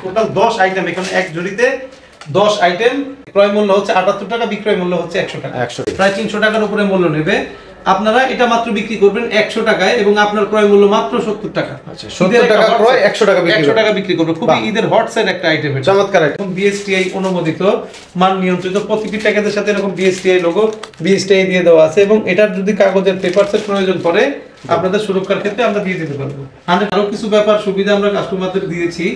Total 10 item, এখানে এক ঝুড়িতে 10 আইটেম। ক্রয় মূল্য হচ্ছে 78 টাকা, বিক্রয় মূল্য হচ্ছে 100 টাকা। প্রায় 300 টাকার উপরে মূল্য নেবে। আপনারা এটা মাত্র বিক্রি করবেন 100 টাকায় এবং আপনার ক্রয় মূল্য মাত্র 70 টাকা। আচ্ছা, 70 টাকা ক্রয়, 100 টাকা বিক্রি, 100 টাকা বিক্রি করবে। খুবই ঈদের হট সেল একটা আইটেম, চমৎকার আইটেম। বিএসটিআই অনুমোদিত, মান নিয়ন্ত্রিত। প্রতিটি প্যাকেজের সাথে এরকম বিএসটিআই লোগো, বিএসটিআই দিয়ে দেওয়া আছে এবং এটার যদি কাগজের পেপারসের প্রয়োজন পড়ে আপনাদের সুরক্ষার ক্ষেত্রে আমরা দিয়ে দিতে পারবো। আরো কিছু ব্যাপার সুবিধা আমরা কাস্টমারদের দিয়েছি,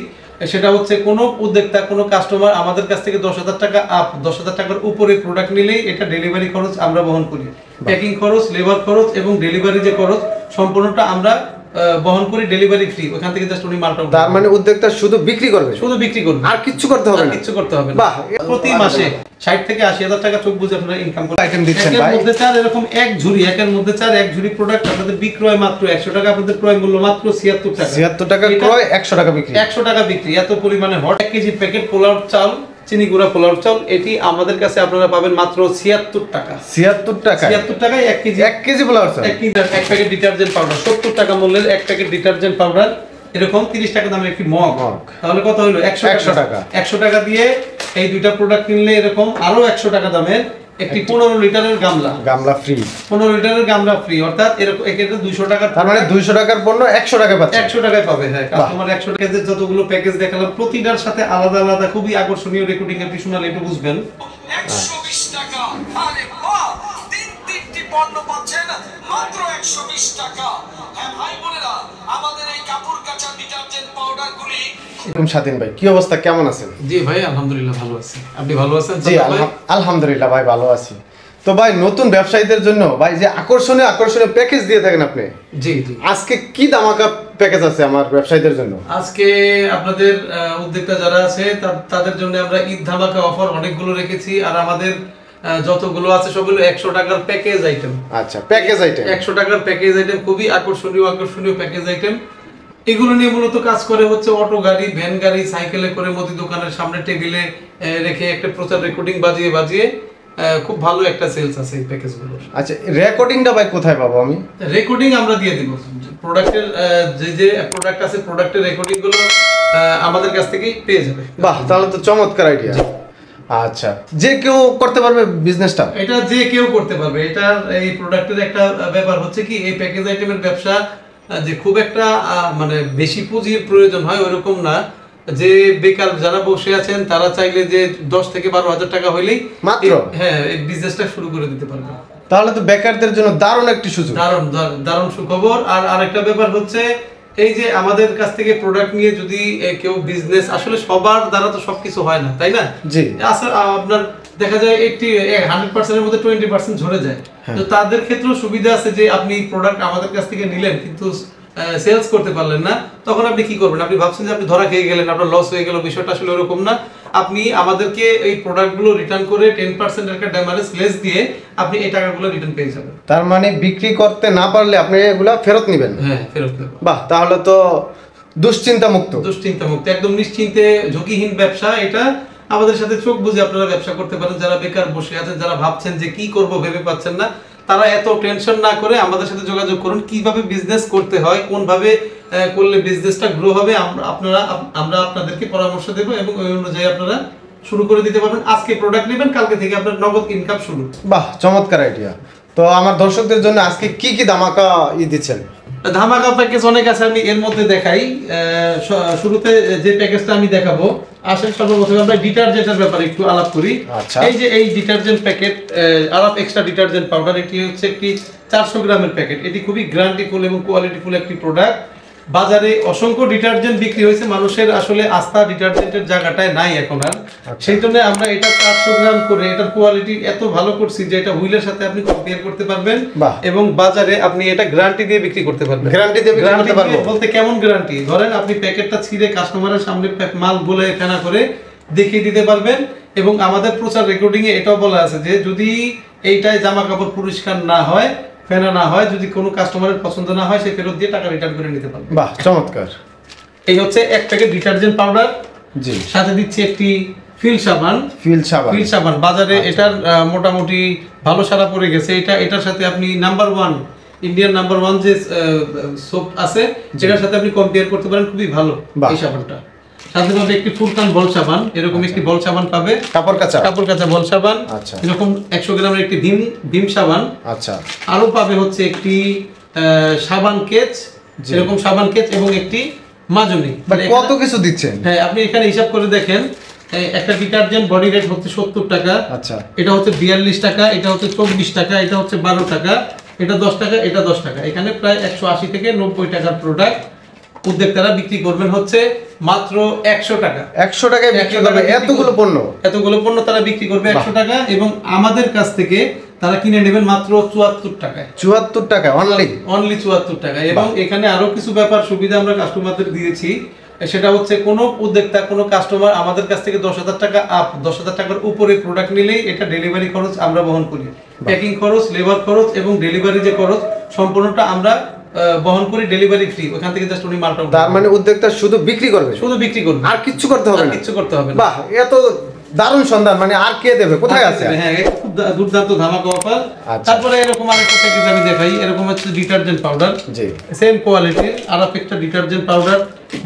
সেটা হচ্ছে কোনো উদ্যোক্তা, কোনো কাস্টমার আমাদের কাছ থেকে 10,000 টাকা আপ, 10,000 টাকার উপরে প্রোডাক্ট নিলেই এটা ডেলিভারি খরচ আমরা বহন করি। প্যাকিং খরচ, লেবার খরচ এবং ডেলিভারি যে খরচ সম্পূর্ণটা আমরা বহন করি, ডেলিভারি ফ্রি। ওখান থেকে জাস্ট উনি মালটা, তার মানে উদ্যোক্তা শুধু বিক্রি করবে, শুধু বিক্রি করবে, আর কিছু করতে হবে না, কিছু করতে হবে না। বাহ, প্রতি মাসে 60 থেকে 80,000 টাকা চোখ বুঝে আপনারা ইনকাম করতে আইটেম দিচ্ছেন ভাই। এর মধ্যে চার এরকম এক ঝুড়ি, একের মধ্যে চার, এক ঝুড়ি প্রোডাক্ট আপনাদের বিক্রয় মাত্র 100 টাকা, আপনাদের ক্রয় মূল্য মাত্র 76 টাকা। 76 টাকা ক্রয়, 100 টাকা বিক্রি, 100 টাকা বিক্রি। এত পরিমাণে হট 1 কেজি প্যাকেট পোলাও চাল, চিনি গুঁড়া পোলাও চাল, এটি আমাদের কাছে আপনারা পাবেন মাত্র 76 টাকা। 76 টাকা, 76 টাকায় 1 কেজি পোলাও চাল, এক প্যাকেট ডিটারজেন্ট পাউডার, 70 টাকা মূল্যের এক প্যাকেট ডিটারজেন্ট পাউডার, এরকম 30 টাকা দামের একটি মগ। তাহলে কত হলো? 100 টাকা। 100 টাকা দিয়ে এই দুইটা প্রোডাক্ট কিনলে এরকম আরো 100 টাকা দামের একটি 15 লিটারের গামলা ফ্রি, 15 লিটারের গামলা ফ্রি। অর্থাৎ এরকম এক্ষেত্রে 200 টাকা, তার মানে 200 টাকার পণ্য 100 টাকা পাচ্ছে, 100 টাকায় পাবে। হ্যাঁ, কাস্টমার 100 টাকার যতগুলো প্যাকেজ দেখালাম প্রতিটার সাথে আলাদা আলাদা খুবই আকর্ষণীয় রেকর্ডিং এর পিছনে একটু বুঝবেন। 120 টাকা, আরে বাহ, তিনটি পণ্য পাচ্ছেন মাত্র 120 টাকা। হ্যাঁ ভাই বোনেরা, আমাদের এই কাপড় কাচা ডিটারজেন্ট পাউডারগুলি। স্বাধীন ভাই, কি অবস্থা, কেমন আছেন? জি ভাই, আলহামদুলিল্লাহ ভালো আছি। আপনি ভালো আছেন? জি আলহামদুলিল্লাহ ভাই, ভালো আছি। তো ভাই, নতুন ব্যবসায়ীদের জন্য ভাই যে আকর্ষণীয় প্যাকেজ দিয়ে থাকেন আপনি, জি জি, আজকে কি ধামাকা প্যাকেজ আছে আমার ব্যবসায়ীদের জন্য? আজকে আপনাদের উদ্যোক্তা যারা আছে তাদের জন্য আমরা ঈদ ধামাকা অফার অনেকগুলো রেখেছি। আর আমাদের যতগুলো আছে সবগুলো 100 টাকার প্যাকেজ আইটেম। আচ্ছা, প্যাকেজ আইটেম 100 টাকার প্যাকেজ আইটেম, খুবই আকর্ষণীয় প্যাকেজ আইটেম। এগুলো নিয়ে মূলত কাজ করে হচ্ছে অটো গাড়ি, ভ্যান গাড়ি, সাইকেলে করে মুদি দোকানের সামনে টেবিলে রেখে একটা প্রচার রেকর্ডিং বাজিয়ে খুব ভালো একটা সেলস আছে এই প্যাকেজগুলো। আচ্ছা, রেকর্ডিংটা ভাই কোথায় পাবো আমি? রেকর্ডিং আমরা দিয়ে দিব। প্রোডাক্টের যে প্রোডাক্ট আছে, প্রোডাক্টের রেকর্ডিং গুলো আমাদের কাছ থেকেই পেয়ে যাবে। বাহ, তাহলে তো চমৎকার আইডিয়া। আচ্ছা, যে কেউ করতে পারবে বিজনেসটা? এটা যে কেউ করতে পারবে। এটা এই প্রোডাক্টের একটা ব্যাপার হচ্ছে কি, এই প্যাকেজ আইটেমের ব্যবসা যে খুব একটা মানে বেশি পুঁজির প্রয়োজন হয় ওইরকম না। যে বেকার যারা বসে আছেন তারা চাইলে যে 10 থেকে 12,000 টাকা হইলেই মাত্র, হ্যাঁ, এই বিজনেসটা শুরু করে দিতে পারবে। তাহলে তো বেকারদের জন্য দারুণ একটি সুযোগ, দারুণ সুখবর। আর আরেকটা ব্যাপার হচ্ছে, এই যে আমাদের কাছ থেকে প্রোডাক্ট নিয়ে যদি কেউ বিজনেস, আসলে সবার দ্বারা তো সবকিছু হয় না, তাই না? জি, আসলে আপনার দেখা যায় 100% এর মধ্যে 20% ঝরে যায়। তো তাদের ক্ষেত্রেও সুবিধা আছে যে আপনি প্রোডাক্ট আমাদের কাছ থেকে নিলেন কিন্তু সেলস করতে পারলেন না, তখন আপনি কি করবেন? আপনি ভাবছেন যে আপনি ধরা খেয়ে গেলেন, আপনার লস হয়ে গেল। বিষয়টা আসলে ওরকম না। আপনি আমাদেরকে এই প্রোডাক্টগুলো রিটার্ন করে 10% একটা ড্যামেজ লেস দিয়ে আপনি এই টাকাগুলো রিটার্ন পেয়ে যাবেন। তার মানে বিক্রি করতে না পারলে আপনি এগুলা ফেরত নেবেন? হ্যাঁ, ফেরত নেবেন। বাহ, তাহলে তো দুশ্চিন্তা মুক্ত, একদম নিশ্চিন্তে ঝুঁকিহীন ব্যবসা এটা। আমাদের সাথে চোখ বুঝে আপনারা ব্যবসা করতে পারেন। যারা বেকার বসে আছেন, যারা ভাবছেন যে কি করব ভেবে পাচ্ছেন না, তারা এত টেনশন না করে আমাদের সাথে যোগাযোগ করুন। কিভাবে বিজনেস করতে হয়, কোন ভাবে করলে বিজনেসটা গ্রো হবে, আমরা আপনাদেরকে পরামর্শ দেব এবং ওই অনুযায়ী আপনারা শুরু করে দিতে পারবেন। আজকে প্রোডাক্ট নেবেন, কালকে থেকে আপনার নগদ ইনকাম শুরু। বাহ, চমৎকার আইডিয়া। তো আমার দর্শকদের জন্য আজকে কি ধামাকা দিচ্ছেন? ধামাকা প্যাকেজ অনেক আছে, আমি এর মধ্যে দেখাই। শুরুতে যে প্যাকেজটা আমি দেখাবো, আসলে সর্বপ্রথমে আমরা ডিটারজেন্টের ব্যাপারে একটু আলাপ করি। এই যে এই ডিটারজেন্ট প্যাকেট, আলাপ এক্সট্রা ডিটারজেন্ট পাউডার, এটি হচ্ছে একটি 400 গ্রামের প্যাকেট। এটি খুবই গ্যারান্টিফুল এবং কোয়ালিটিফুল একটি প্রোডাক্ট। বাজারে অসংখ্য ডিটারজেন্ট বিক্রি হয়েছে, মানুষের আসলে আস্থা ডিটারজেন্টের জায়গাটায় নাই এখন আর। সেই জন্য আমরা এটা 400 গ্রাম করে এটার কোয়ালিটি এত ভালো করছি যে এটা হুইলের সাথে আপনি কম্পেয়ার করতে পারবেন এবং বাজারে আপনি এটা গ্যারান্টি দিয়ে বিক্রি করতে পারবেন। গ্যারান্টি দিয়ে বিক্রি করতে পারবো বলতে কেমন গ্যারান্টি? ধরেন আপনি প্যাকেটটা ছিঁড়ে কাস্টমারের সামনে মাল বলে ফেনা করে দেখিয়ে দিতে পারবেন। এবং আমাদের প্রচার রেকর্ডিং এ এটাও বলা আছে যে যদি এইটায় জামা কাপড় পরিষ্কার না হয়, ফেনা না হয়, যদি কোনো কাস্টমারের পছন্দ না হয়, সে ফেরত দিয়ে টাকা রিটার্ন করে নিতে পারবে। বাহ, চমৎকার। এই হচ্ছে এক প্যাকেট ডিটারজেন্ট পাউডার, জি, সাথে দিচ্ছি একটি ফিল সাবান। বাজারে এটার মোটামুটি ভালো সারা পড়ে গেছে। এটার সাথে আপনি ইন্ডিয়ান নাম্বার 1 যে সোপ আছে, যেটার সাথে আপনি কম্পেয়ার করতে পারেন, খুবই ভালো এই সাবানটা। সাথে পাবে একটি ফুলকান বল সাবান, এরকম একটি বল সাবান পাবে, কাপড় কাঁচা বল সাবান, আচ্ছা এরকম 100 গ্রামের একটি ভীম সাবান, আচ্ছা আরো পাবে হচ্ছে একটি সাবান কেচ, এরকম সাবান কেচ এবং একটি মাজনি। মানে কত কিছু দিচ্ছেন। হ্যাঁ, আপনি এখানে হিসাব করে দেখেন, একটা ডিটারজেন্ট বডি রেট হচ্ছে 70 টাকা, আচ্ছা এটা হচ্ছে 42 টাকা, এটা হচ্ছে 24 টাকা, এটা হচ্ছে 12 টাকা, এটা 10 টাকা, এটা 10 টাকা। এখানে প্রায় 180 থেকে 90 টাকার প্রোডাক্ট উদ্যোক্তারা বিক্রি করবেন হচ্ছে মাত্র 100 টাকা। 100 টাকায় বিক্রি করবে এতগুলো পণ্য তারা বিক্রি করবে 100 টাকা, এবং আমাদের কাছ থেকে তারা কিনে নেবেন মাত্র 74 টাকায়। 74 টাকা অনলি 74 টাকা। এবং এখানে আরো কিছু ব্যাপার সুবিধা আমরা কাস্টমারদের দিয়েছি, সেটা হচ্ছে কোনো উদ্যোক্তা, কোনো কাস্টমার আমাদের কাছ থেকে 10,000 টাকা 10,000 টাকার উপরে প্রোডাক্ট নিলেই এটা ডেলিভারি খরচ আমরা বহন করি। প্যাকিং খরচ, লেবার খরচ এবং ডেলিভারি যে খরচ সম্পূর্ণটা আমরা বহন করি, ডেলিভারি ফ্রি। ওখান থেকে জাস্ট উনি মালটা, তার মানে উদ্যোক্তা শুধু বিক্রি করবে, আর কিচ্ছু করতে হবে না, কিচ্ছু করতে হবে না। বাহ, এত দারুণ সন্ধান। মানে আর কে দেবে, কোথায় আছে? হ্যাঁ, খুব দুর্দান্ত ধামাকা অফার। আচ্ছা। তারপরে এরকম আরেকটা প্যাকেজ আমি দেখাই, এরকম হচ্ছে ডিটারজেন্ট পাউডার, জি সেম কোয়ালিটির আরো একটা ডিটারজেন্ট পাউডার,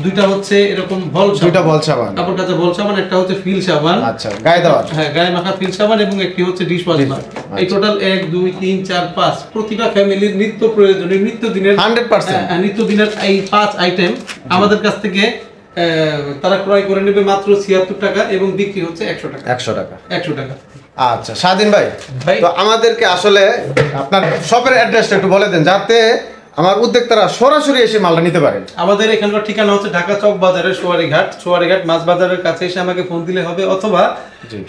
দুইটা হচ্ছে এরকম দুইটা বল সাবান, কাপড় কাঁচা বল সাবান, একটা হচ্ছে ফিল সাবান, আচ্ছা গায়ে দেওয়া, হ্যাঁ গায়ে মাখা ফিল সাবান, এবং একটি হচ্ছে ডিশ ওয়াশ বার। এই টোটাল 1 2 3 4 5 প্রতিটা ফ্যামিলির নিত্য প্রয়োজনীয় নিত্যদিনের 100% নিত্যদিনের এই 5 আইটেম আমাদের কাছ থেকে তারা ক্রয় করে নেবে মাত্র 76 টাকা, এবং বিক্রি হচ্ছে 100 টাকা। 100 টাকা। আচ্ছা স্বাধীন ভাই, তো আমাদেরকে আসলে আপনার শপের অ্যাড্রেসটা একটু বলে দেন, যাতে আমার উদ্যোক্তারা সরাসরি এসে মালটা নিতে পারেন। আমাদের এখানকার ঠিকানা হচ্ছে ঢাকা চক বাজারের সোয়ারিঘাট মাছ বাজারের কাছে এসে আমাকে ফোন দিলে হবে, অথবা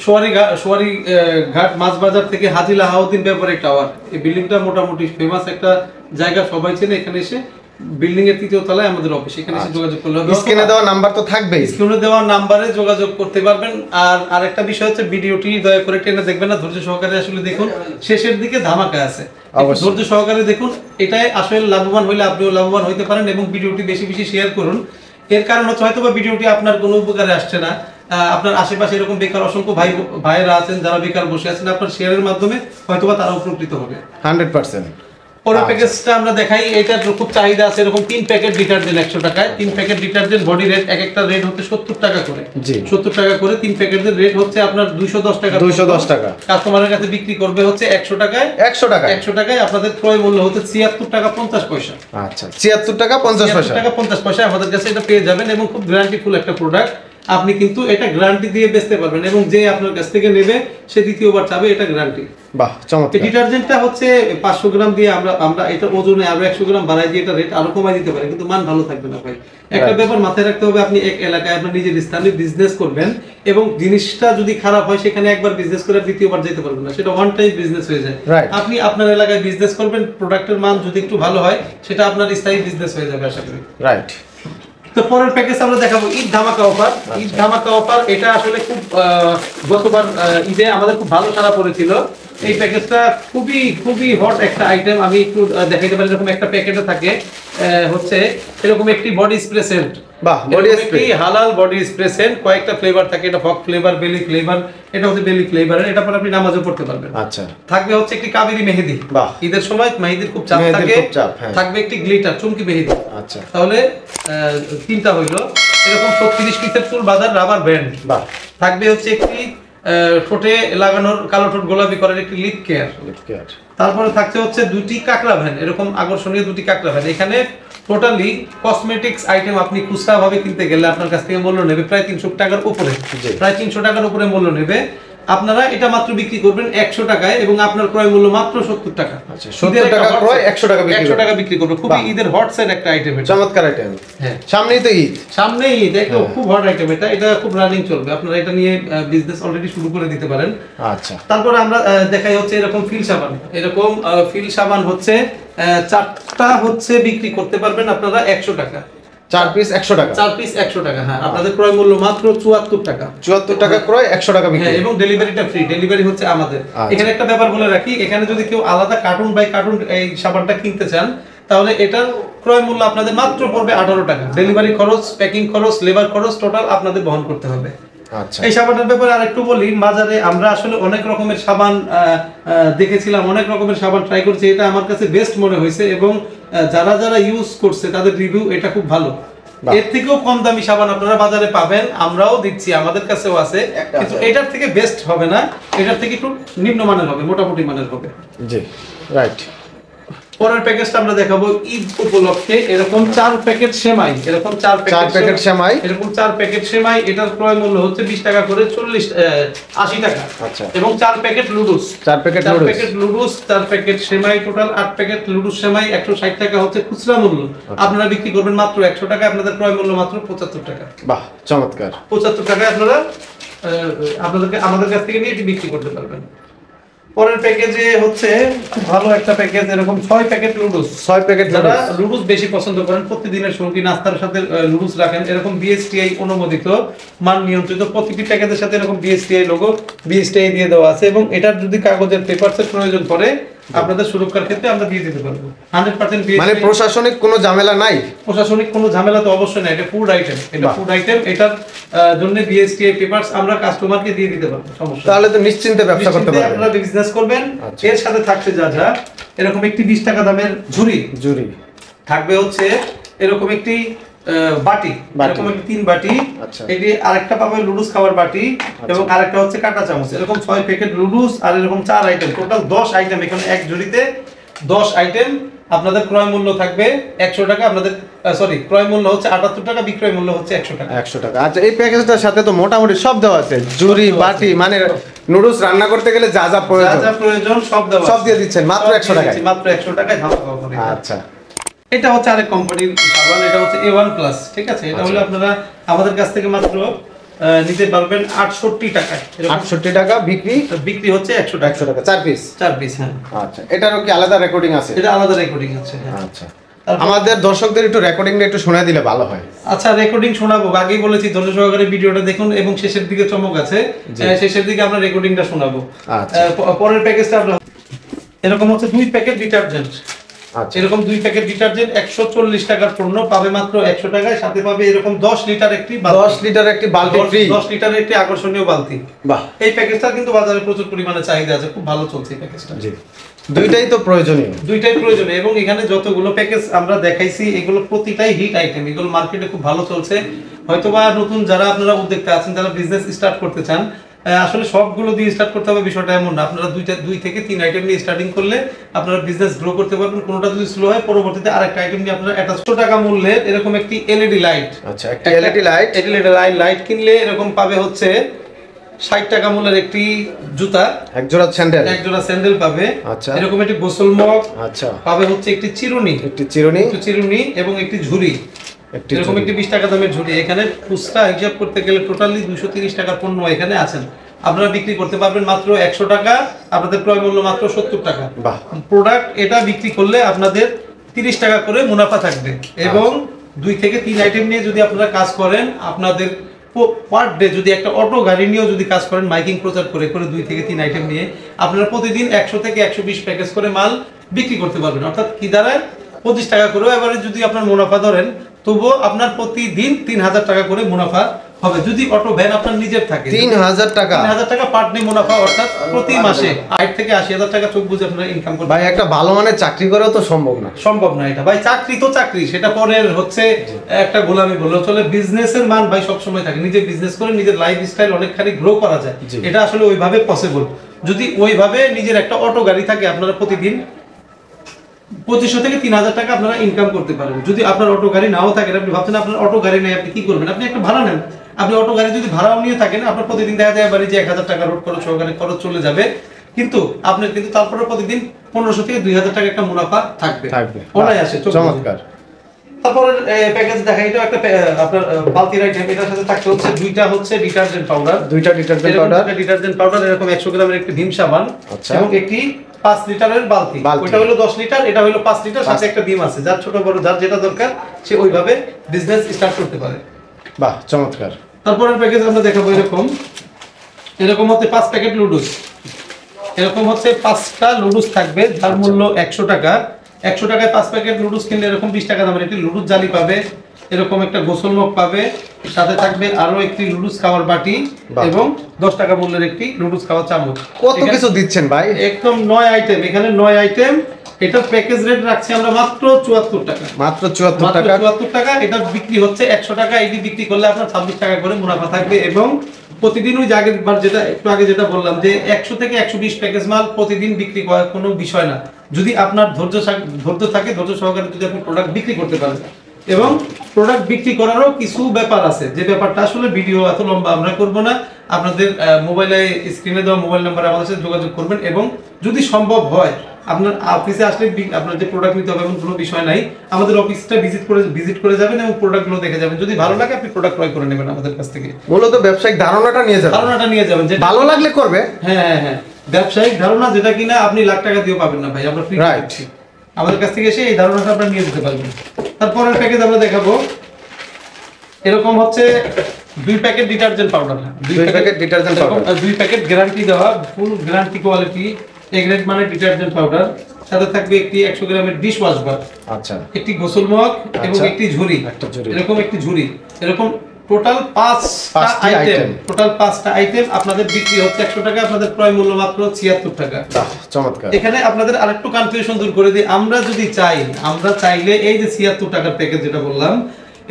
সোয়ারিঘাট মাছ বাজার থেকে হাজী লাহাউদ্দিন ব্যাপারী টাওয়ার, এই বিল্ডিংটা মোটামুটি ফেমাস একটা জায়গা, সবাই চেনে। এখানে এসে বিল্ডিং এর 3য় তলায় আমাদের অফিস, এখানে এসে যোগাযোগ করলে হবে। স্ক্রিনে দেওয়া নাম্বার তো থাকবেই, স্ক্রিনে দেওয়া নাম্বারে যোগাযোগ করতে পারবেন। আর আরেকটা বিষয় হচ্ছে, ভিডিওটি দয়া করে টেনে দেখবেন না, ধৈর্য সহকারে আসলে দেখুন, শেষের দিকে ধামাকা আছে, ধৈর্য সহকারে দেখুন। এটাই আসলে লাভবান হইলে আপনিও লাভবান হইতে পারেন, এবং ভিডিওটি বেশি বেশি শেয়ার করুন। এর কারণ হচ্ছে হয়তোবা ভিডিওটি আপনার কোনো উপকারে আসছে না, আপনার আশেপাশে এরকম বেকার অসংখ্য ভাইয়েরা আছেন যারা বেকার বসে আছেন, আপনার শেয়ারের মাধ্যমে হয়তোবা তারা উপকৃত হবে 100%। পরের প্যাকেজটা আমরা দেখাই, এটার খুব চাহিদা আছে। এরকম 3 প্যাকেট ডিটারজেন্ট 100 টাকায়, 3 প্যাকেট ডিটারজেন্ট বডি রেট, এক একটা রেট হচ্ছে 70 টাকা করে, 70 টাকা করে 3 প্যাকেটের রেট হচ্ছে আপনার 210 টাকা। 210 টাকা কাস্টমারের কাছে বিক্রি করবে হচ্ছে 100 টাকায়। 100 টাকায় আপনাদের ক্রয় মূল্য হচ্ছে 76 টাকা 50 পয়সা। আচ্ছা, 76 টাকা 50 পয়সা আমাদের কাছে এটা পেয়ে যাবেন, এবং খুব গ্যারান্টিফুল একটা প্রোডাক্ট। আপনি কিন্তু এটা গ্যারান্টি দিয়ে বেচতে পারবেন, এবং যে আপনার কাছ থেকে নেবে সে দ্বিতীয়বার চাবে, এটা গ্যারান্টি। বাহ, চমৎকার। ডিটারজেন্টটা হচ্ছে 500 গ্রাম দিয়ে আমরা এটা ওজনে আরো 100 গ্রাম বাড়াই দিয়ে এটা রেট আরো কমাই দিতে পারি, কিন্তু মান ভালো থাকবে না ভাই। একটা ব্যাপার মাথায় রাখতে হবে, আপনি এক এলাকায় আপনার নিজের স্থানে বিজনেস করবেন, এবং জিনিসটা যদি খারাপ হয় সেখানে একবার বিজনেস করে দ্বিতীয়বার যেতে পারবেন না, সেটা ওয়ান টাইম বিজনেস হয়ে যায়। আপনি আপনার এলাকায় বিজনেস করবেন, প্রোডাক্টের মান যদি একটু ভালো হয় সেটা আপনার স্থায়ী বিজনেস হয়ে যাবে আশা করি। রাইট। তো পরের প্যাকেজ আমরা দেখাবো ঈদ ধামাকা অফার। ঈদ ধামাকা অফার এটা আসলে খুব গতবার ঈদে আমাদের খুব ভালো সাড়া পড়েছিল। এই প্যাকেজটা খুবই খুবই হট একটা আইটেম, আমি একটু দেখাইতে পারি। এরকম একটা প্যাকেটে থাকে হচ্ছে এরকম একটি বডি স্প্রে সেন্ট, বাহ, বডি স্প্রে, হালাল বডি স্প্রে সেন্ট, কয়েকটা ফ্লেভার থাকে, এটা ফক ফ্লেভার, বেলি ফ্লেভার, এটা হচ্ছে বেলি ফ্লেভারের, এটা পরে আপনি নামাজও পড়তে পারবেন। আচ্ছা, থাকবে হচ্ছে একটি কাবেরী মেহেদি, বাহ, ঈদের সময় মেহেদির খুব চাপ থাকে, থাকবে একটি গ্লিটার চুমকি মেহেদি। আচ্ছা, তাহলে 3টা হইলো। এরকম 36 পিসের চুল বাঁধার রাবার ব্যান্ড, বাহ, থাকবে হচ্ছে একটি ঠোঁটে লাগানোর কালো ঠোঁট গোলাপি করার একটি লিপ কেয়ার। তারপরে থাকছে হচ্ছে 2টি কাকড়া ভ্যান, এরকম আকর্ষণীয় 2টি কাকড়া ভ্যান। এখানে টোটালি কসমেটিক্স আইটেম আপনি খুচরা ভাবে কিনতে গেলে আপনার কাছ থেকে মূল্য নেবে প্রায় 300 টাকার উপরে, প্রায় 300 টাকার উপরে মূল্য নেবে। আপনারা এটা মাত্র বিক্রি করবেন 100 টাকায়, এবং আপনার ক্রয় মূল্য মাত্র 70 টাকা। আচ্ছা, 70 টাকা ক্রয়, 100 টাকা বিক্রি, 100 টাকা বিক্রি করবে। খুবই ঈদের হট সেল একটা আইটেম, এটা চমৎকার আইটেম। হ্যাঁ, সামনেই তো ঈদ, সামনেই ঈদ, একদম খুব হট আইটেম এটা, এটা খুব রানিং চলবে। আপনারা এটা নিয়ে বিজনেস অলরেডি শুরু করে দিতে পারেন। আচ্ছা, তারপরে আমরা দেখাই হচ্ছে এরকম ফিল সাবান। এরকম ফিল সাবান হচ্ছে 4টা হচ্ছে বিক্রি করতে পারবেন আপনারা 100 টাকা, 4 পিস 100 টাকা, 4 পিস 100 টাকা। হ্যাঁ, আপনাদের ক্রয় মূল্য মাত্র 74 টাকা, 74 টাকা ক্রয়, 100 টাকা বিক্রি, এবং ডেলিভারিটা ফ্রি, ডেলিভারি হচ্ছে আমাদের। এখানে একটা ব্যাপার বলে রাখি, এখানে যদি কেউ আলাদা কার্টুন বাই কার্টুন এই সাবানটা কিনতে চান, তাহলে এটার ক্রয় মূল্য আপনাদের মাত্র পড়বে 18 টাকা। ডেলিভারি খরচ, প্যাকিং খরচ, লেবার খরচ টোটাল আপনাদের বহন করতে হবে। আচ্ছা, এই সাবানের ব্যাপারে আরেকটু বলি, বাজারে আমরা আসলে অনেক রকমের সাবান দেখেছিলাম, অনেক রকমের সাবান ট্রাই করছি, এটা আমার কাছে বেস্ট মনে হয়েছে, এবং যারা যারা ইউজ করছে তাদের রিভিউ এটা খুব ভালো। এর থেকেও কম দামি সাবান আপনারা বাজারে পাবেন, আমরাও দিচ্ছি, আমাদের কাছেও আছে, কিন্তু এটার থেকে বেস্ট হবে না, এটার থেকে একটু নিম্নমানের হবে, মোটামুটি মানের হবে। জি রাইট। পরের প্যাকেজটা আমরা দেখাবো ঈদ উপলক্ষে, এরকম 4 প্যাকেট সেমাই, এরকম 4 প্যাকেট সেমাই, এরকম 4 প্যাকেট সেমাই, এটার ক্রয় মূল্য হচ্ছে 20 টাকা করে, 80 টাকা। আচ্ছা। এবং 4 প্যাকেট লুডুস, 4 প্যাকেট লুডুস, 4 প্যাকেট সেমাই, টোটাল 8 প্যাকেট লুডুস সেমাই, 160 টাকা হচ্ছে খুচরা মূল্য। আপনারা বিক্রি করবেন মাত্র 100 টাকা, আপনাদের ক্রয় মূল্য মাত্র 75 টাকা। বাহ চমৎকার। 75 টাকায় আপনারা আমাদের কাছ থেকে নিয়ে এটি বিক্রি করতে পারবেন। পরের প্যাকেজে হচ্ছে খুব ভালো একটা প্যাকেজ, এরকম 6 প্যাকেট লুডুস, 6 প্যাকেট যারা লুডুস বেশি পছন্দ করেন, প্রতিদিনের সঙ্গী নাস্তার সাথে লুডুস রাখেন, এরকম বিএসটিআই অনুমোদিত, মান নিয়ন্ত্রিত, প্রতিটি প্যাকেজের সাথে এরকম বিএসটিআই লোগো, বিএসটিআই দিয়ে দেওয়া আছে, এবং এটার যদি কাগজের পেপারসের প্রয়োজন পড়ে আপনাদের সুরক্ষার ক্ষেত্রে আমরা দিয়ে দিতে পারবো 100%। মানে প্রশাসনিক কোনো ঝামেলা নাই? প্রশাসনিক কোনো ঝামেলা তো অবশ্যই নাই, এটা ফুড আইটেম, এটা ফুড আইটেম, এটার জন্য বিএসটিআই পেপারস আমরা কাস্টমারকে দিয়ে দিতে পারবো, সমস্যা। তাহলে তো নিশ্চিন্তে ব্যবসা করতে পারবেন, আপনারা বিজনেস করবেন। এর সাথে থাকছে যা এরকম একটি 20 টাকা দামের ঝুড়ি থাকবে, হচ্ছে এরকম একটি বাটি, এরকম একটি 3 বাটি, এটি আরেকটা পাবে লুডুস খাবার বাটি, এবং আরেকটা হচ্ছে কাঁটা চামচ, এরকম 6 প্যাকেট লুডুস, আর এরকম 4 আইটেম, টোটাল 10 আইটেম, এখানে এক ঝুড়িতে 10 আইটেম। আপনাদের ক্রয় মূল্য থাকবে 100 টাকা, আপনাদের ক্রয় মূল্য হচ্ছে 78 টাকা, বিক্রয় মূল্য হচ্ছে 100 টাকা। 100 টাকা। আচ্ছা, এই প্যাকেজটার সাথে তো মোটামুটি সব দেওয়া আছে, ঝুড়ি, বাটি, মানে নুডলস রান্না করতে গেলে যা যা প্রয়োজন সব দিয়ে দিচ্ছেন মাত্র 100 টাকায়। মাত্র 100 টাকায় ধামাকা অফার। আচ্ছা, এটা হচ্ছে আরেক কোম্পানির সাবান, এটা হচ্ছে A1 প্লাস, ঠিক আছে? এটা হলো আপনারা আমাদের কাছ থেকে মাত্র নিতে পারবেন 68 টাকায়। 68 টাকা বিক্রি হচ্ছে 100 টাকা, 4 পিস। হ্যাঁ। আচ্ছা, এটারও কি আলাদা রেকর্ডিং আছে? এটা আলাদা রেকর্ডিং আছে, হ্যাঁ। আচ্ছা, আমাদের দর্শকদের একটু রেকর্ডিংটা একটু শোনায় দিলে ভালো হয়। আচ্ছা, রেকর্ডিং শোনাবো, আগেই বলেছি ধৈর্য সহকারে ভিডিওটা দেখুন, এবং শেষের দিকে চমক আছে, শেষের দিকে আমরা রেকর্ডিংটা শোনাবো। আচ্ছা, পরের প্যাকেজটা আমরা এরকম হচ্ছে 2 প্যাকেট ডিটারজেন্ট, এরকম 2 প্যাকেট ডিটারজেন্ট 140 টাকার পণ্য পাবে মাত্র 100 টাকায়, সাথে পাবে এরকম 10 লিটার একটি বালতি ফ্রি, 10 লিটারের একটি আকর্ষণীয় বালতি। বাহ, এই প্যাকেজটা কিন্তু বাজারে প্রচুর পরিমাণে চাহিদা আছে, খুব ভালো চলছে এই প্যাকেজটা। জি, দুইটাই প্রয়োজনীয়, এবং এখানে যতগুলো প্যাকেজ আমরা দেখাইছি এগুলো প্রতিটাই হিট আইটেম, এগুলো মার্কেটে খুব ভালো চলছে। হয়তোবা নতুন যারা আপনারা উদ্যোক্তা আছেন, যারা বিজনেস স্টার্ট করতে চান, আসলে সবগুলো দিয়ে স্টার্ট করতে হবে বিষয়টা এমন না, আপনারা 2 থেকে 3 আইটেম নিয়ে স্টার্টিং করলে আপনারা বিজনেস গ্রো করতে পারবেন। কোনোটা যদি স্লো হয় পরবর্তীতে আরেকটা আইটেম নিয়ে আপনারা 100 টাকা মূল্যের এরকম একটি এলইডি লাইট, আচ্ছা, একটা এলইডি লাইট কিনলে এরকম পাবে হচ্ছে 60 টাকা মূল্যের একটি জুতা, এক জোড়া স্যান্ডেল পাবে। আচ্ছা, এরকম একটি গোসল মগ, আচ্ছা, পাবে হচ্ছে একটি চিরুনি এবং একটি ঝুড়ি, এরকম একটি 20 টাকা দামের ঝুড়ি। এখানে খুচরা হিসাব করতে গেলে টোটালি 230 টাকার পণ্য এখানে আছেন, আপনারা বিক্রি করতে পারবেন মাত্র 100 টাকা, আপনাদের ক্রয় মূল্য মাত্র 70 টাকা। প্রোডাক্ট এটা বিক্রি করলে আপনাদের 30 টাকা করে মুনাফা থাকবে, এবং 2 থেকে 3 আইটেম নিয়ে যদি আপনারা কাজ করেন, আপনাদের পার ডে যদি একটা অটো গাড়ি নিয়েও যদি কাজ করেন, মাইকিং প্রচার করে 2 থেকে 3 আইটেম নিয়ে আপনারা প্রতিদিন 100 থেকে 120 প্যাকেজ করে মাল বিক্রি করতে পারবেন। অর্থাৎ কি দাঁড়ায়, 25 টাকা করে এবারে যদি আপনার মুনাফা ধরেন, তবুও আপনার প্রতিদিন 3000 টাকা করে মুনাফা হবে, যদি অটো ভ্যান আপনার নিজের থাকে। 3000 টাকা পার ডে মুনাফা, অর্থাৎ প্রতি মাসে 8 থেকে 80,000 টাকা চোখ বুঝে আপনারা ইনকাম করতে। ভাই, একটা ভালো মানের চাকরি করেও তো সম্ভব না এটা ভাই, চাকরি তো চাকরি, সেটা পরের হচ্ছে একটা গোলামি বলে চলে। বিজনেসের মান ভাই সবসময় থাকে, নিজে বিজনেস করে নিজের লাইফস্টাইল অনেকখানি গ্রো করা যায়, এটা আসলে ওইভাবে পসিবল। যদি ওইভাবে নিজের একটা অটো গাড়ি থাকে, আপনারা প্রতিদিন 2500 থেকে 3000 টাকা আপনারা ইনকাম করতে পারবেন। যদি আপনার অটো গাড়ি নাও থাকে, আপনি ভাবছেন আপনার অটো গাড়ি নেই, আপনি কি করবেন? আপনি একটা ভাড়া নেন, আপনি অটো গাড়ি যদি ভাড়াও নিয়ে থাকেন, আপনার প্রতিদিন দেখা যায় বাড়ি যে 1000 টাকা রোড খরচ সহকারে খরচ চলে যাবে, কিন্তু আপনার কিন্তু তারপরে প্রতিদিন 1500 থেকে 2000 টাকা একটা মুনাফা থাকবে। অনায়াসে। চমৎকার। তারপরে প্যাকেজ দেখা, এটা একটা আপনার বালতির আইটেম, এটার সাথে থাকতে হচ্ছে 2টা হচ্ছে ডিটারজেন্ট পাউডার, ডিটারজেন্ট পাউডার এরকম 100 গ্রামের একটি ভীম সাবান, এবং একটি 5 লিটারের বালতি। ওইটা হলো 10 লিটার, এটা হলো 5 লিটার, সাথে একটা ডিম আছে। যার ছোট বড় যার যেটা দরকার সে ওইভাবে বিজনেস স্টার্ট করতে পারে। বাহ, চমৎকার। তারপরের প্যাকেজ আমরা দেখাবো এরকম হচ্ছে 5 প্যাকেট লুডুস, এরকম হচ্ছে 5টা লুডুস থাকবে, যার মূল্য 100 টাকা। 100 টাকায় 5 প্যাকেট লুডুস কিনলে এরকম 20 টাকা দামের একটি লুডুস জালি পাবে, এরকম একটা গোসল মগ পাবে, সাথে থাকবে আরো একটি নুডলস খাওয়ার বাটি এবং 10 টাকা মূল্যের একটি নুডলস খাওয়ার চামচ। কত কিছু দিচ্ছেন ভাই, একদম 9 আইটেম, এখানে 9 আইটেম। এটার প্যাকেজ রেট রাখছি আমরা মাত্র 74 টাকা, মাত্র 74 টাকা। 74 টাকা। এটা বিক্রি হচ্ছে 100 টাকা। এটি বিক্রি করলে আপনার 26 টাকা করে মুনাফা থাকবে এবং প্রতিদিন ওই আগের বার যেটা একটু আগে যেটা বললাম যে 100 থেকে 120 প্যাকেজ মাল প্রতিদিন বিক্রি করার কোনো বিষয় না, যদি আপনার ধৈর্য থাকে, ধৈর্য সহকারে যদি আপনি প্রোডাক্ট বিক্রি করতে পারেন। এবং প্রোডাক্ট বিক্রি করারও কিছু ব্যাপার আছে, যে ব্যাপারটা আসলে ভিডিও এত লম্বা আমরা করব না। আপনাদের মোবাইলে স্ক্রিনে দেওয়া মোবাইল নাম্বারে আমাদের সাথে যোগাযোগ করবেন এবং যদি সম্ভব হয় আপনার অফিসে আসলে আপনার যে প্রোডাক্ট নিতে হবে এমন কোনো বিষয় নাই, আমাদের অফিসটা ভিজিট করে যাবেন এবং প্রোডাক্টগুলো দেখে যাবেন। যদি ভালো লাগে আপনি প্রোডাক্ট ক্রয় করে নেবেন আমাদের কাছ থেকে। মূলত ব্যবসায়িক ধারণাটা নিয়ে যাবেন, যে ভালো লাগলে করবে। হ্যাঁ, ব্যবসায়িক ধারণা যেটা কিনা আপনি লাখ টাকা দিয়ে পাবেন না ভাই, আমরা ফ্রি দিচ্ছি। আমাদের কাছ থেকে এসে এই ধারণাটা আপনারা নিয়ে যেতে পারবেন। তারপরের প্যাকেজ আমরা দেখাবো, এরকম হচ্ছে 2 packet detergent powder, 2 packet detergent powder, 2 packet guarantee দেওয়া, full guarantee quality A grade মানে ডিটারজেন্ট পাউডার। সাথে থাকবে একটি 100 গ্রামের ডিশ ওয়াশ বার, আচ্ছা, একটি গোসল মগ এবং একটি ঝুড়ি, এরকম একটি ঝুড়ি। এরকম টোটাল 5টা আইটেম, আপনাদের বিক্রি হচ্ছে 100 টাকা, আপনাদের ক্রয় মূল্য মাত্র 76 টাকা। চমৎকার। এখানে আপনাদের আরেকটু কনফিউশন দূর করে দিই, আমরা চাইলে এই যে 76 টাকার প্যাকেজ যেটা বললাম,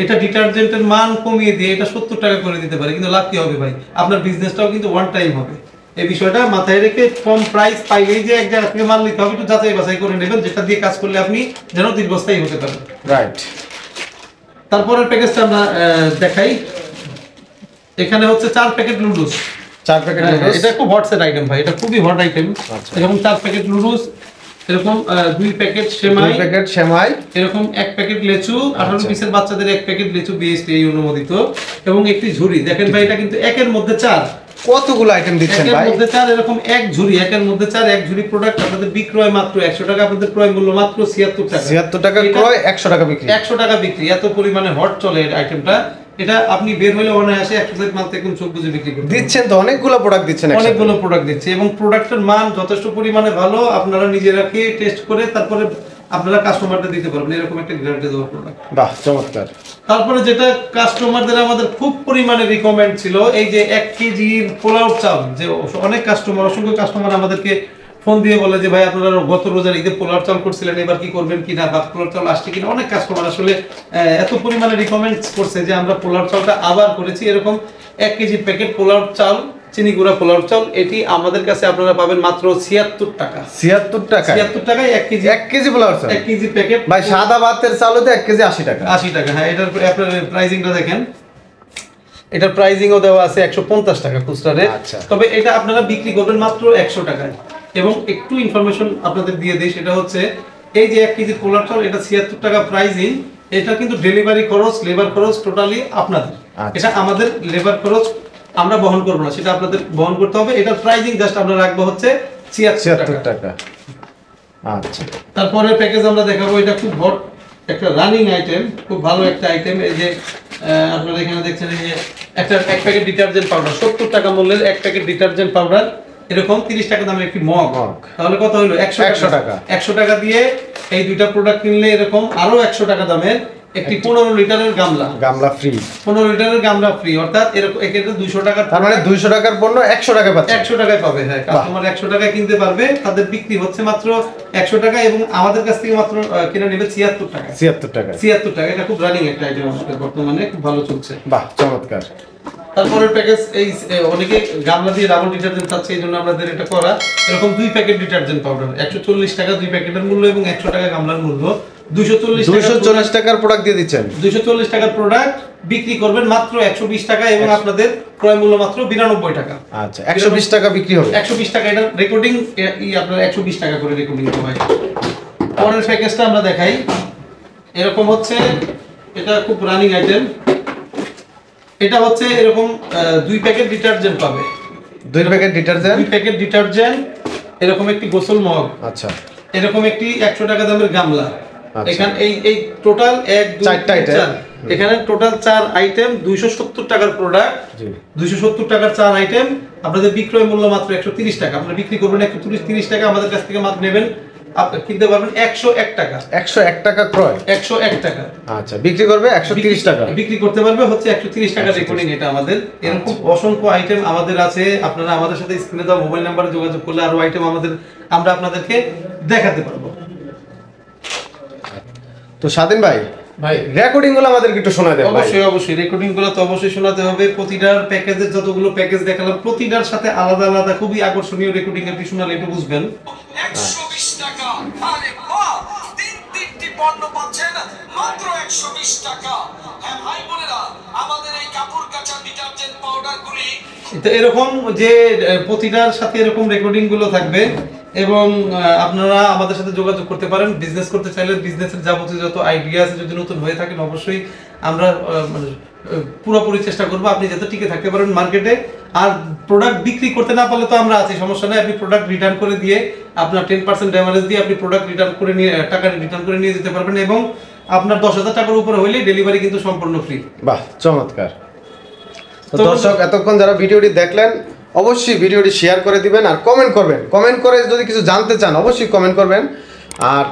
এটা ডিটারজেন্টের মান কমিয়ে দিয়ে এটা 70 টাকা করে দিতে পারে, কিন্তু লাভ কি হবে ভাই, আপনার বিজনেসটাও কিন্তু ওয়ান টাইম হবে। এই বিষয়টা মাথায় রেখে কম প্রাইস পাইলেই যে এক জায়গা থেকে মাল নিতে হবে, একটু যাচাই বাছাই করে নেবেন, যেটা দিয়ে কাজ করলে আপনি যেন দীর্ঘস্থায়ী হতে পারেন। রাইট। তারপরের প্যাকেজটা আমরা দেখাই, এখানে হচ্ছে 4 প্যাকেট নুডলস, 4 প্যাকেট নুডলস। এটা খুব হট সেট আইটেম ভাই, এটা খুবই হট আইটেম। এরকম 4 প্যাকেট নুডলস, এরকম 2 প্যাকেট সেমাই, এরকম 1 প্যাকেট লেচু, 18 পিসের বাচ্চাদের 1 প্যাকেট লেচু বিএসটিআই অনুমোদিত এবং একটি ঝুড়ি। দেখেন ভাই, এটা কিন্তু একের মধ্যে 4, কতগুলো আইটেম দিচ্ছেন ভাই, একের মধ্যে 4, এরকম এক ঝুড়ি, একের মধ্যে 4, এক ঝুড়ি প্রোডাক্ট। আপনাদের বিক্রয় মাত্র 100 টাকা, আপনাদের ক্রয় মূল্য মাত্র 76 টাকা। 76 টাকা ক্রয়, 100 টাকা বিক্রি, 100 টাকা বিক্রি। এত পরিমাণে হট চলে এই আইটেমটা, এটা আপনি বের হইলে অনায়াসে 100 সেট মাল থেকে চোখ বুঝে বিক্রি করতে দিচ্ছেন। তো অনেকগুলো প্রোডাক্ট দিচ্ছেন, অনেকগুলো প্রোডাক্ট দিচ্ছে এবং প্রোডাক্টের মান যথেষ্ট পরিমাণে ভালো। আপনারা নিজেরা খেয়ে টেস্ট করে তারপরে আপনারা কাস্টমারদের দিতে পারবেন, এরকম একটা গ্যারান্টি দেওয়া প্রোডাক্ট। বাহ, চমৎকার। তারপরে যেটা কাস্টমারদের আমাদের খুব পরিমাণে রিকমেন্ড ছিল, এই যে 1 কেজির পোলাও চাল, যে অনেক কাস্টমার, অসংখ্য কাস্টমার আমাদেরকে ফোন দিয়ে বলে যে ভাই আপনারা গত রোজার ঈদে পোলাও চাল করছিলেন, এবার কি করবেন কিনা, বা পোলাও চাল আসছে কিনা। অনেক কাস্টমার আসলে এত পরিমাণে রিকমেন্ড করছে যে আমরা পোলাও চালটা আবার করেছি। এরকম 1 কেজি প্যাকেট পোলাও চাল, চিনি গুঁড়া পোলাও চাল, এটি আমাদের কাছে আপনারা পাবেন মাত্র 76 টাকা। 76 টাকা, 76 টাকায় 1 কেজি পোলাও চাল, 1 কেজি প্যাকেট ভাই। সাদা ভাতের চাল হতে 1 কেজি 80 টাকা, 80 টাকা। হ্যাঁ, এটার আপনার প্রাইসিংটা দেখেন, এটার প্রাইসিংও দেওয়া আছে 150 টাকা খুচরা রেট। তবে এটা আপনারা বিক্রি করবেন মাত্র 100 টাকায়। এবং একটু ইনফরমেশন আপনাদের দিয়ে দিই, সেটা হচ্ছে এই যে 1 কেজি পোলাও চাল, এটা 76 টাকা প্রাইসিং, এটা কিন্তু ডেলিভারি খরচ, লেবার খরচ টোটালি আপনাদের। এটা আমাদের লেবার খরচ আমরা বহন করব না, সেটা আপনাদের বহন করতে হবে। এটার প্রাইসিং জাস্ট আমরা রাখবো হচ্ছে 76 টাকা। আচ্ছা, তারপরে প্যাকেজ আমরা দেখাবো, এটা খুব হট একটা রানিং আইটেম, খুব ভালো একটা আইটেম। এই যে আপনারা এখানে দেখছেন, এই যে একটা 1 প্যাকেট ডিটারজেন্ট পাউডার, 70 টাকা মূল্যের 1 প্যাকেট ডিটারজেন্ট পাউডার, এরকম 30 টাকা দামের একটি মগ। তাহলে কত হলো? 100 টাকা। 100 টাকা দিয়ে এই দুইটা প্রোডাক্ট কিনলে এরকম আরো 100 টাকা দামের একটি 15 লিটারের গামলা ফ্রি, 15 লিটারের গামলা ফ্রি, অর্থাৎ এরকম এক্ষেত্রে 200 টাকা, তার মানে 200 টাকার পণ্য 100 টাকা পাচ্ছে, 100 টাকায় পাবে। হ্যাঁ, কাস্টমার 100 টাকায় কিনতে পারবে, তাদের বিক্রি হচ্ছে মাত্র 100 টাকা এবং আমাদের কাছ থেকে মাত্র কিনে নেবে 76 টাকা। 76 টাকা। এটা খুব রানিং একটা আইটেম, আমাদের বর্তমানে খুব ভালো চলছে। বাহ, চমৎকার। তারপরের প্যাকেজ, এই অনেকে গামলা দিয়ে ডাবল ডিটারজেন্ট চাচ্ছে, এই জন্য আমাদের এটা করা। এরকম 2 প্যাকেট ডিটারজেন্ট পাউডার, 140 টাকা 2 প্যাকেটের মূল্য এবং 100 টাকা গামলার মূল্য। 240 টাকার প্রোডাক্ট দিয়ে দিচ্ছেন, 240 টাকার প্রোডাক্ট বিক্রি করবেন মাত্র 120 টাকা এবং আপনাদের ক্রয় মূল্য মাত্র 92 টাকা। আচ্ছা, 120 টাকা বিক্রি হবে, 120 টাকা। এটা রেকর্ডিং আপনারা 120 টাকা করে রেকর্ডিং হয়। পরের প্যাকেজটা আমরা দেখাই, এরকম হচ্ছে, এটা খুব রানিং আইটেম। এটা হচ্ছে এরকম 2 প্যাকেট ডিটারজেন্ট পাবে, 2 প্যাকেট ডিটারজেন্ট, এরকম একটি গোসল মগ, আচ্ছা, এরকম একটি 100 টাকা দামের গামলা। এখানে এই টোটাল 1 2 3 4, এখানে টোটাল 4 আইটেম, 270 টাকার প্রোডাক্ট, 270 টাকার 4 আইটেম। আপনাদের বিক্রয় মূল্য মাত্র 130 টাকা, আপনারা বিক্রি করবেন 130 টাকা, আমাদের কাছ থেকে মাত্র নেবেন আপনি কিনতে পারবেন 101 টাকা। 101 টাকা ক্রয়, 101 টাকা। আচ্ছা, বিক্রি করবে 130 টাকা, বিক্রি করতে পারবে হচ্ছে 130 টাকা রেকর্ডিং। এটা আমাদের এরকম অসংখ্য আইটেম আমাদের আছে। আপনারা আমাদের সাথে স্ক্রিনে দেওয়া মোবাইল নাম্বারে যোগাযোগ করলে আরো আইটেম আমরা আপনাদেরকে দেখাতে পারবো। তো স্বাধীন ভাই, রেকর্ডিং গুলো আমাদেরকে একটু শোনায় দেন। অবশ্যই রেকর্ডিং গুলো তো অবশ্যই শোনাতে হবে। প্রতিটার প্যাকেজের যতগুলো প্যাকেজ দেখালাম প্রতিটার সাথে আলাদা আলাদা খুবই আকর্ষণীয় রেকর্ডিং আপনি শোনালে একটু বুঝবেন। 120 টাকা। আরে বাহ, তিনটি পণ্য পাচ্ছেন মাত্র 120 টাকা। হ্যাঁ ভাই বোনেরা, আমাদের এই কাপড় কাচা ডিটারজেন্ট পাউডার গুলি তো এরকম যে প্রতিটার সাথে এরকম রেকর্ডিং গুলো থাকবে এবং আপনারা আমাদের সাথে যোগাযোগ করতে পারেন। বিজনেস করতে চাইলে বিজনেসের যাবতীয় যত আইডিয়া আছে, যদি নতুন হয়ে থাকেন অবশ্যই আমরা পুরোপুরি চেষ্টা করবো আপনি যাতে টিকে থাকতে পারেন মার্কেটে। আর প্রোডাক্ট বিক্রি করতে না পারলে তো আমরা আছি, সমস্যা নেই। আপনি প্রোডাক্ট রিটার্ন করে দিয়ে আপনার 10% ড্যামেজ দিয়ে আপনি প্রোডাক্ট রিটার্ন করে নিয়ে টাকা রিটার্ন করে নিয়ে যেতে পারবেন এবং আপনার 10,000 টাকার উপরে হইলে ডেলিভারি কিন্তু সম্পূর্ণ ফ্রি। বাহ, চমৎকার। তো দর্শক, এতক্ষণ যারা ভিডিওটি দেখলেন অবশ্যই ভিডিওটি শেয়ার করে দিবেন আর কমেন্ট করবেন। কমেন্ট করে যদি কিছু জানতে চান অবশ্যই কমেন্ট করবেন। আর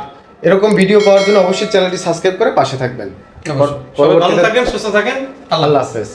এরকম ভিডিও পাওয়ার জন্য অবশ্যই চ্যানেলটি সাবস্ক্রাইব করে পাশে থাকবেন। ভালো থাকেন, সুস্থ থাকেন, আল্লাহ হাফেজ।